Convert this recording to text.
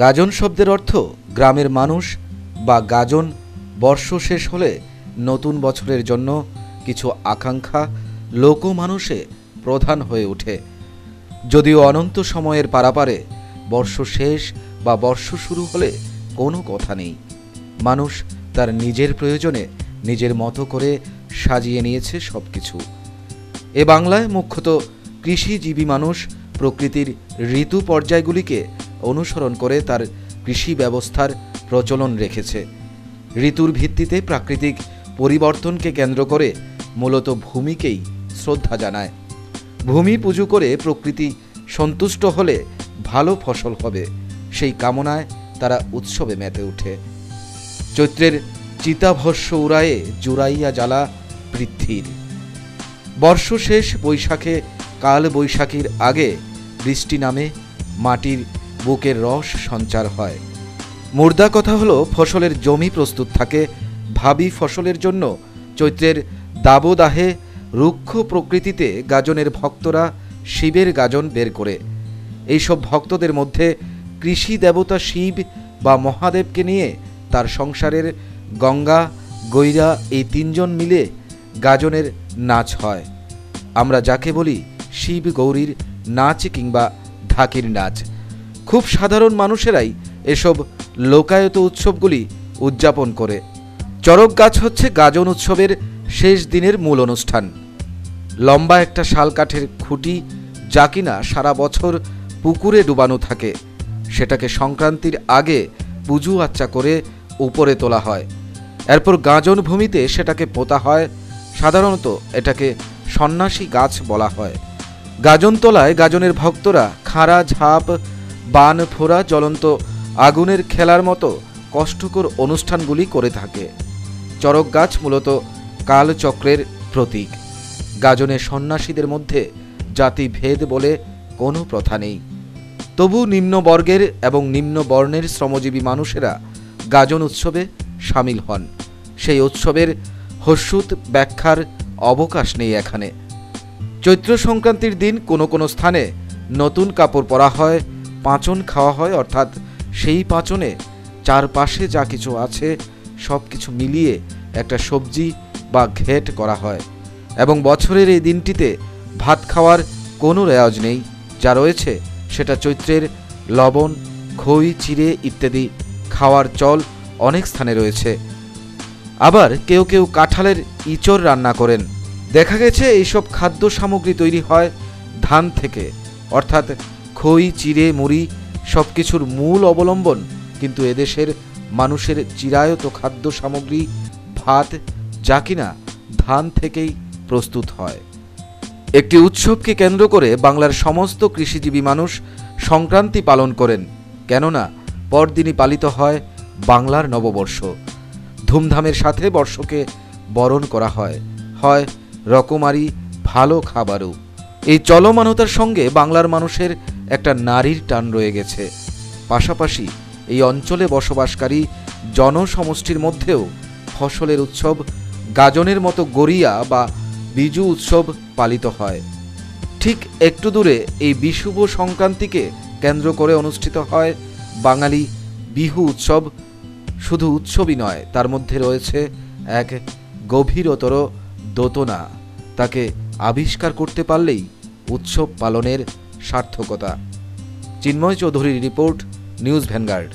গাজন শব্দের অর্থ গ্রামের মানুষ বা গাজন বর্ষ শেষ হলে নতুন বছরের জন্য কিছু আকাঙ্ক্ষা লোকমানুষে প্রধান হয়ে ওঠে। যদিও অনন্ত সময়ের পারাপারে বর্ষ শেষ বা বর্ষ শুরু হলে কোনো কথা নেই। মানুষ তার নিজের প্রয়োজনে নিজের মতো করে সাজিয়ে নিয়েছে সব কিছু। এ বাংলায় মুখ্যত কৃষিজীবী মানুষ প্রকৃতির ঋতু পর্যায়গুলিকে অনুসরণ করে তার কৃষি ব্যবস্থার প্রচলন রেখেছে। ঋতুর ভিত্তিতে প্রাকৃতিক পরিবর্তনকে কেন্দ্র করে মূলত ভূমিকেই শ্রদ্ধা জানায়। ভূমি পুজো করে প্রকৃতি সন্তুষ্ট হলে ভালো ফসল হবে, সেই কামনায় তারা উৎসবে মেতে ওঠে। চৈত্রের চিতাভস্য উড়ায়ে জুড়াইয়া জ্বালা পৃথ্বীর। বর্ষ শেষ বৈশাখে কাল বৈশাখীর আগে বৃষ্টি নামে মাটির বুকের রস সঞ্চার হয়। মুর্দা কথা হলো ফসলের জমি প্রস্তুত থাকে। ভাবী ফসলের জন্য চৈত্রের দাবদাহে রুক্ষ প্রকৃতিতে গাজনের ভক্তরা শিবের গাজন বের করে। এইসব ভক্তদের মধ্যে কৃষি দেবতা শিব বা মহাদেবকে নিয়ে তার সংসারের গঙ্গা গৈরা এই তিনজন মিলে গাজনের নাচ হয়। আমরা যাকে বলি শিব গৌরীর নাচ কিংবা ঢাকির নাচ। খুব সাধারণ মানুষেরাই এসব লোকায়ত উৎসবগুলি উদযাপন করে। চড়ক গাছ হচ্ছে গাজন উৎসবের শেষ দিনের মূল অনুষ্ঠান। লম্বা একটা শাল কাঠের খুঁটি যা কিনা সারা বছর পুকুরে ডুবানো থাকে, সেটাকে সংক্রান্তির আগে পুজো আচ্চা করে উপরে তোলা হয়। এরপর গাজন ভূমিতে সেটাকে পোতা হয়। সাধারণত এটাকে সন্ন্যাসী গাছ বলা হয়। গাজন তোলায় গাজনের ভক্তরা খাঁড়া ঝাঁপ, বান ফোড়া, জ্বলন্ত আগুনের খেলার মতো কষ্টকর অনুষ্ঠানগুলি করে থাকে। চড়ক গাছ মূলত কালচক্রের প্রতীক। গাজনে সন্ন্যাসীদের মধ্যে জাতিভেদ বলে কোনো প্রথা নেই। তবু নিম্ন বর্গের এবং নিম্ন বর্ণের শ্রমজীবী মানুষেরা গাজন উৎসবে সামিল হন। সেই উৎসবের হস্যুত ব্যাখ্যার অবকাশ নেই এখানে। চৈত্র সংক্রান্তির দিন কোনো কোনো স্থানে নতুন কাপড় পরা হয়, পাঁচন খাওয়া হয়, অর্থাৎ সেই পাঁচনে চারপাশে যা কিছু আছে সব কিছু মিলিয়ে একটা সবজি বা ঘেট করা হয়। এবং বছরের এই দিনটিতে ভাত খাওয়ার কোনো রেওয়াজ নেই। যা রয়েছে সেটা চৈত্রের লবণ, খই, চিড়ে ইত্যাদি খাওয়ার চল অনেক স্থানে রয়েছে। আবার কেউ কেউ কাঁঠালের ইঁচড় রান্না করেন। দেখা গেছে এইসব খাদ্য সামগ্রী তৈরি হয় ধান থেকে, অর্থাৎ খই, চিড়ে, মুড়ি সব কিছুর মূল অবলম্বন কিন্তু এদেশের মানুষের চিরায়ত খাদ্য সামগ্রী ভাত, যা কিনা ধান থেকেই প্রস্তুত হয়। একটি উৎসবকে কেন্দ্র করে বাংলার সমস্ত কৃষিজীবী মানুষ সংক্রান্তি পালন করেন, কেননা পরদিনই পালিত হয় বাংলার নববর্ষ। ধুমধামের সাথে বর্ষকে বরণ করা হয়, হয় রকমারি ভালো খাবারও। এই চলমানতার সঙ্গে বাংলার মানুষের একটা নারীর টান রয়ে গেছে। পাশাপাশি এই অঞ্চলে বসবাসকারী জনসমষ্টির মধ্যেও ফসলের উৎসব গাজনের মতো গড়িয়া বা বিজু উৎসব পালিত হয়। ঠিক একটু দূরে এই বিশুভ সংক্রান্তিকে কেন্দ্র করে অনুষ্ঠিত হয় বাঙালি বিহু উৎসব। শুধু উৎসবই নয়, তার মধ্যে রয়েছে এক গভীরতর দোতনা। তাকে আবিষ্কার করতে পারলেই উৎসব পালনের সার্থকতা। চিন্ময় চৌধুরীর রিপোর্ট, নিউজ ভ্যানগার্ড।